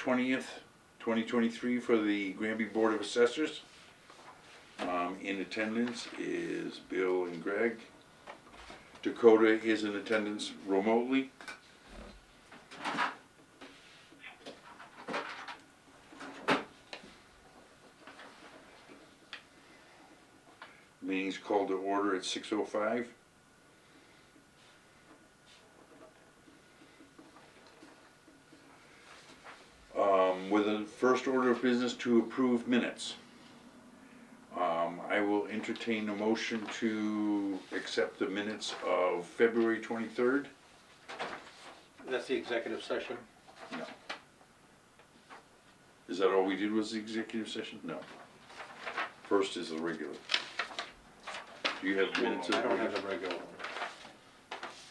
20th, 2023 for the Granby Board of Assessors. In attendance is Bill and Greg. Dakota is in attendance remotely. Meeting's called to order at 6:05. With a first order of business to approve minutes. I will entertain a motion to accept the minutes of February 23rd. That's the executive session? No. Is that all we did was the executive session? No. First is the regular. Do you have minutes of? I don't have the regular one.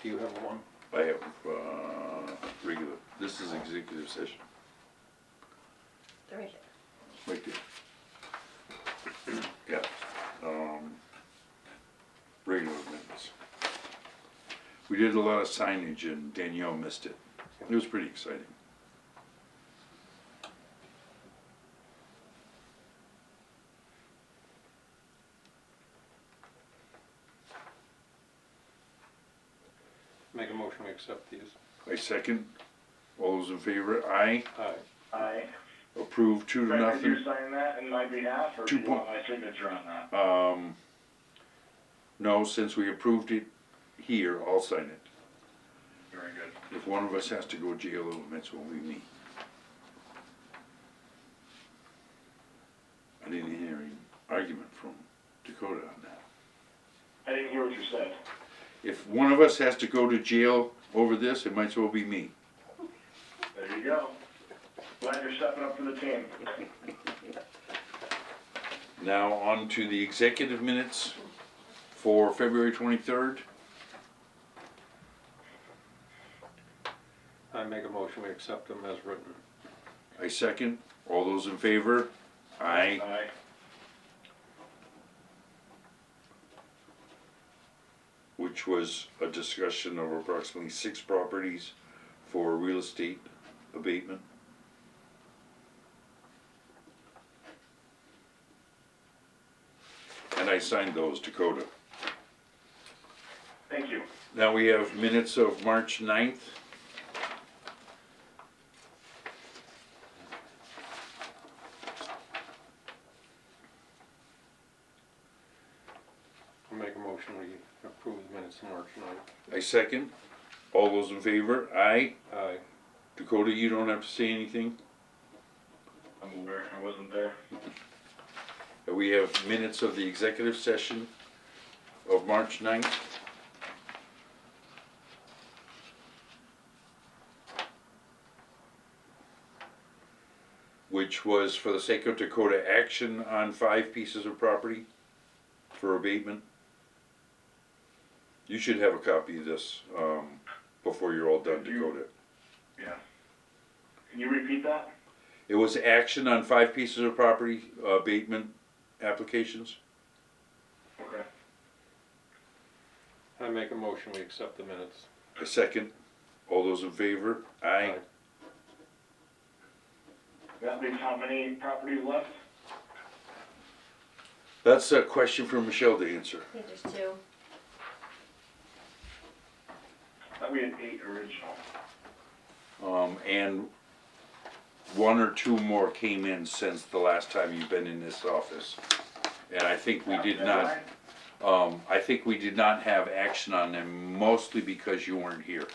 Do you have one? I have, regular. This is executive session. Right Right there. Yeah, regular minutes. We did a lot of signage and Danielle missed it. It was pretty exciting. Make a motion to accept these. I second. All those in favor? Aye. Aye. Aye. Approved 2 to Frank, nothing. could you sign that in my behalf, or do you want my signature on that? No, since we approved it here, I'll sign it. Very good. If one of us has to go to jail, it will be me. I didn't hear any argument from Dakota on that. I didn't hear what you said. If one of us has to go to jail over this, it might as well be me. There you go. Glad you're stepping up for the team. Now on to the executive minutes for February 23rd. I make a motion to accept them as written. I second. All those in favor? Aye. Aye. Which was a discussion of approximately 6 properties for real estate abatement. And I signed those, Dakota. Thank you. Now we have minutes of March 9th. I'll make a motion we approve the minutes of March 9th. I second. All those in favor? Aye. Aye. Dakota, you don't have to say anything. I'm aware I wasn't there. We have minutes of the executive session of March 9th. Which was for the sake of Dakota, action on 5 pieces of property for abatement. You should have a copy of this before you're all done, Dakota. Yeah. Can you repeat that? It was action on 5 pieces of property abatement applications. Okay. I make a motion we accept the minutes. A second. All those in favor? Aye. That leaves how many properties left? That's a question for Michelle to answer. I think there's 2. Thought we had 8 original. And 1 or 2 more came in since the last time you've been in this office. And I think we did not, I think we did not have action on them, mostly because you weren't here.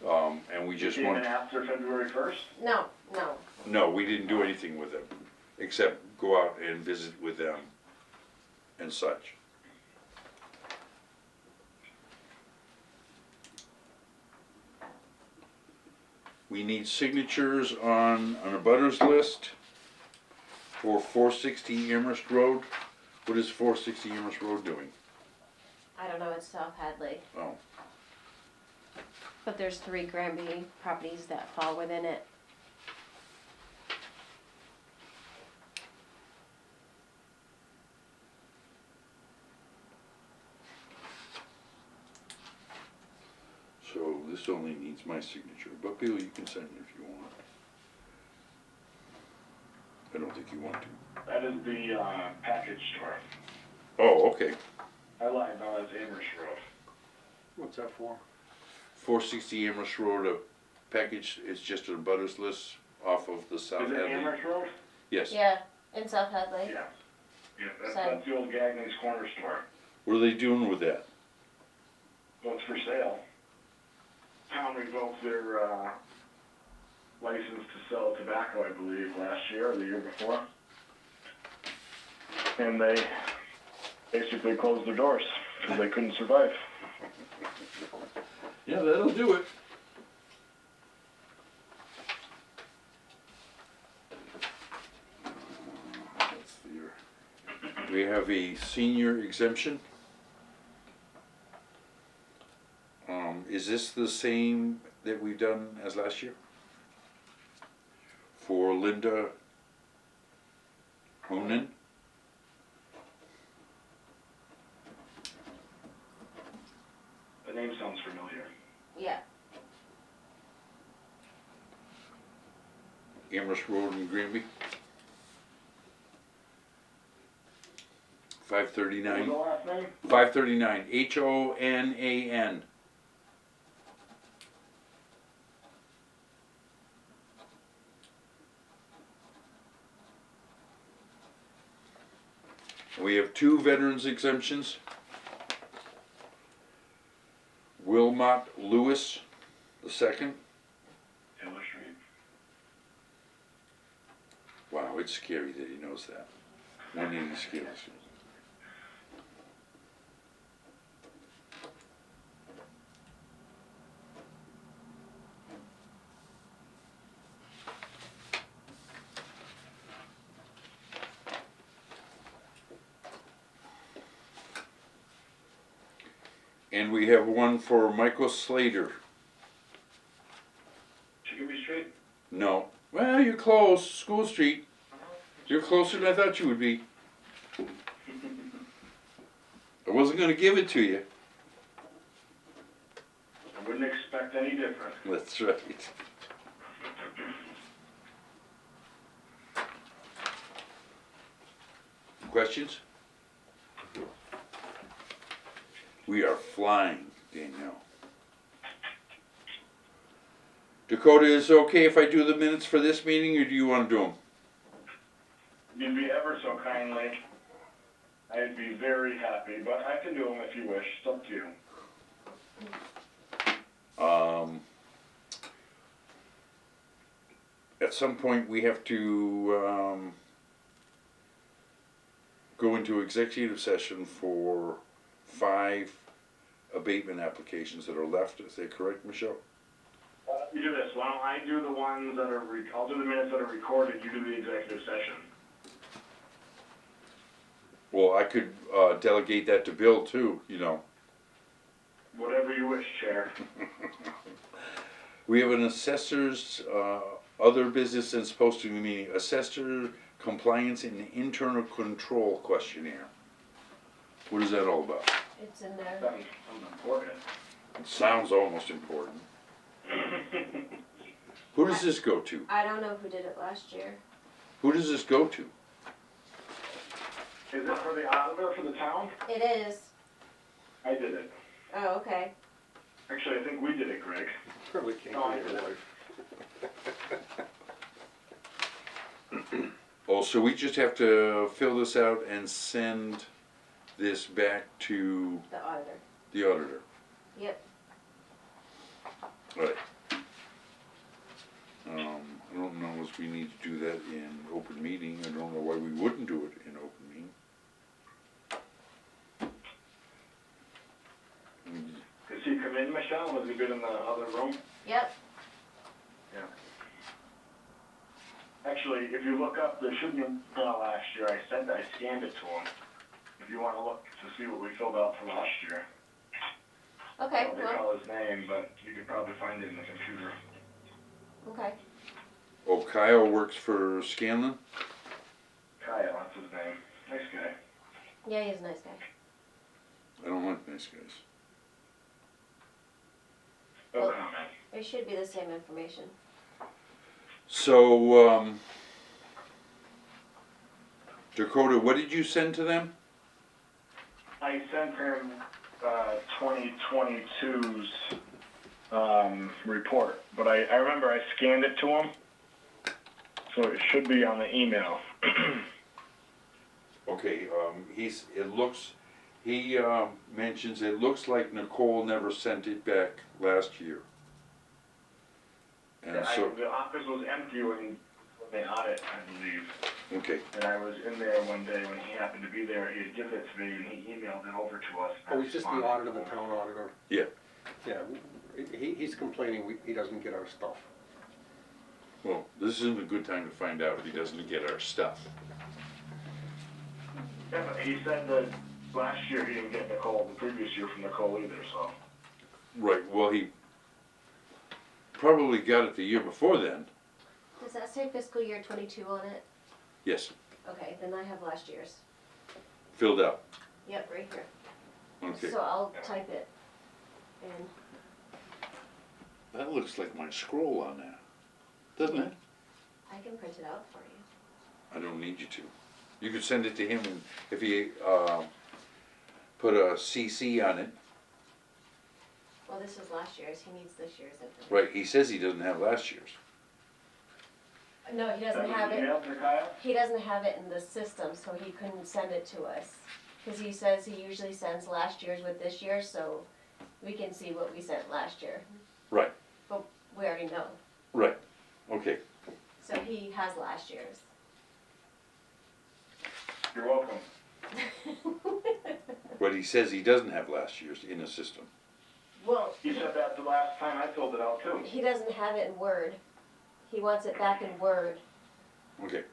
And we just Came want, in after February 1st? No. no, we didn't do anything with them, except go out and visit with them and such. We need signatures on an abutters list for 460 Amherst Road. What is 460 Amherst Road doing? I don't know, it's South Hadley. Oh, But there's 3 Granby properties that fall within it. so this only needs my signature, but Bill, you can sign it if you want. think you want to. That is the, package store. Oh, okay. I lied, no, that's Amherst Road. What's that for? 460 Amherst Road, a package, it's just a butters list off of the South Is it Hadley. Amherst Road? Yes. Yeah, in South Hadley. Yeah. Yeah, So- that's the old Gagney's Corner Store. What are they doing with that? Well, it's for sale. Town revoked their, license to sell tobacco, I believe, last year or the year before. And they basically closed their doors because they couldn't survive. Yeah, that'll do it. That's the, we have a senior exemption. Is this the same that we've done as last year? For Linda Hoonan? The name sounds familiar. Yeah. Amherst Road in Granby. 539. What was the last name? 539, Honan. We have two veterans exemptions. Wilmot Lewis, the second. Taylor Street. Wow, it's scary that he knows that. 180 scales. And we have one for Michael Slater. Chicopee Street? No. Well, you're close. School Street. You're closer than I thought you would be. I wasn't going to give it to you. I wouldn't expect any different. That's right. Questions? We are flying, Danielle. Dakota, is it okay if I do the minutes for this meeting, or do you want to do them? You'd be ever so kindly. I'd be very happy, but I can do them if you wish. It's up to you. At some point, we have to go into executive session for 5 abatement applications that are left. Is that correct, Michelle? You do this. Why don't I do the ones that are, I'll do the minutes that are recorded, you do the executive session. Well, I could delegate that to Bill too, you know. Whatever you wish, Chair. We have an assessor's other business that's supposed to be assessor compliance and internal control questionnaire. What is that all about? It's in there. Sounds important. It sounds almost important. Who does this go to? I don't know who did it last year. Who does this go to? Is it for the auditor for the town? It is. I did it. Oh, okay. Actually, I think we did it, Greg. Probably came No, I from your did. wife. Oh, so we just have to fill this out and send this back to The auditor. the auditor. Yep. Right. I don't know if we need to do that in open meeting. I don't know why we wouldn't do it in open meeting. Did he come in, Michelle? Was he good in the other room? Yep. Yeah. Actually, if you look up, there should be, last year, I scanned it to him. If you wanna look to see what we filled out for last year. Okay, I don't well, recall his name, but you could probably find it in the computer. okay. Oh, Kyle works for Scanlon? Kyle, that's his name. Nice guy. Yeah, he's a nice guy. I don't like nice guys. No Well- comment. It should be the same information. So, Dakota, what did you send to them? I sent him, 2022's, report, but I remember I scanned it to him, so it should be on the email. Okay, he mentions it looks like Nicole never sent it back last year. And so, The office was empty when they audit, I believe. okay, And I was in there one day when he happened to be there, he had given it to me, and he emailed it over to us. Oh, he's just the auditor, the town auditor. yeah, Yeah, he's complaining he doesn't get our stuff. well, this isn't a good time to find out if he doesn't get our stuff. Yeah, but he said that last year he didn't get Nicole, the previous year from Nicole either, so. Right, well, he probably got it the year before then. Does that say fiscal year 22 on it? Yes, Okay, then I have last year's. filled out, Yep, right here. okay. So I'll type it in. That looks like my scroll on that, doesn't it? I can print it out for you. I don't need you to. You could send it to him, and if he, put a CC on it. Well, this is last year's. He needs this year's information. Right, he says he doesn't have last year's. No, he doesn't have it. Email to Kyle? He doesn't have it in the system, so he couldn't send it to us. Because he says he usually sends last year's with this year, so we can see what we sent last year. Right. But we already know. Right, okay. So he has last year's. You're welcome. But he says he doesn't have last year's in the system. Well, He said that the last time I filled it out too. he doesn't have it in Word. He wants it back in Word. Okay,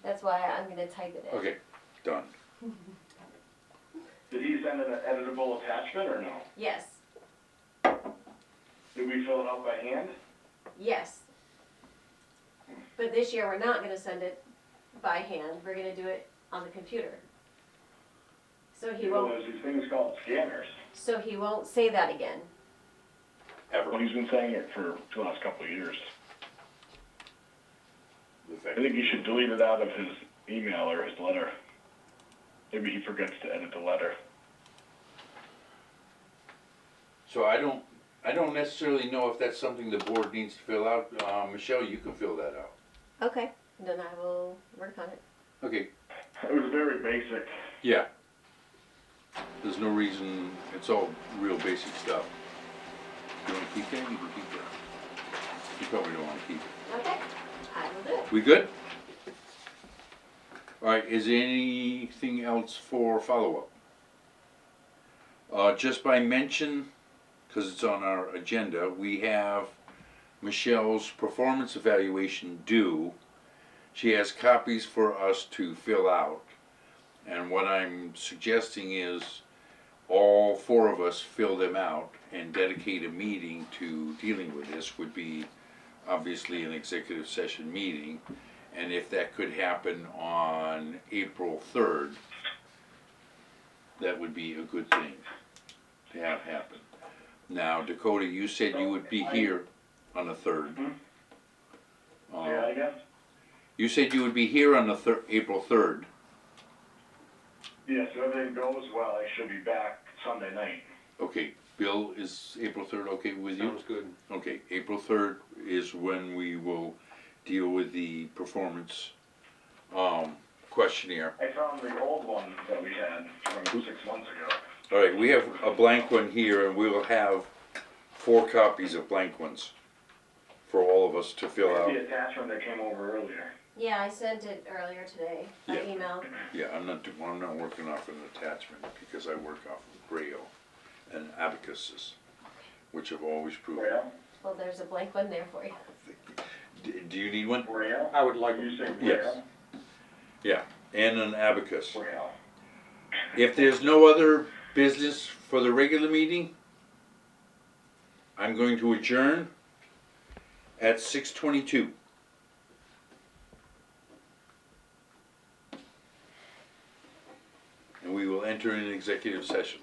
That's why I'm gonna type it in. okay, done. Did he send an editable attachment or no? Yes, Did we fill it out by hand? yes. But this year, we're not gonna send it by hand. We're gonna do it on the computer. So he Well, won't, there's these things called scanners. so he won't say that again. Well, Ever. he's been saying it for the last couple of years. The I fact- think he should delete it out of his email or his letter. Maybe he forgets to edit the letter. So I don't necessarily know if that's something the board needs to fill out. Michelle, you can fill that out. Okay. Then I will work on it. Okay, It was very basic. yeah. There's no reason, it's all real basic stuff. You wanna keep that? You can keep that. You probably don't wanna keep it. Okay, I will do it. We good? Alright, is there anything else for follow-up? Just by mention, cause it's on our agenda, we have Michelle's performance evaluation due. She has copies for us to fill out. And what I'm suggesting is all four of us fill them out and dedicate a meeting to dealing with this. Would be obviously an executive session meeting. And if that could happen on April 3rd, that would be a good thing to have happen. Now, Dakota, you said you would be here on the 3rd. Yeah, I guess. You said you would be here on the April 3rd. Yes, if everything goes well, I should be back Sunday night. Okay, Bill, is April 3rd okay with you? Sounds good. Okay, April 3rd is when we will deal with the performance questionnaire. I found the old one that we had from 6 months ago. All right, we have a blank one here, and we will have 4 copies of blank ones for all of us to fill out. The attachment that came over earlier. Yeah, I sent it earlier today by Yeah. email. Yeah, I'm not working off an attachment because I work off of Braille and Abacuses, which have always proven. Braille? Well, there's a blank one there for you. Do you need one? Braille? I would like, You say Yes. Braille? Yeah, and an abacus. Braille. If there's no other business for the regular meeting, I'm going to adjourn at 6:22. And we will enter an executive session.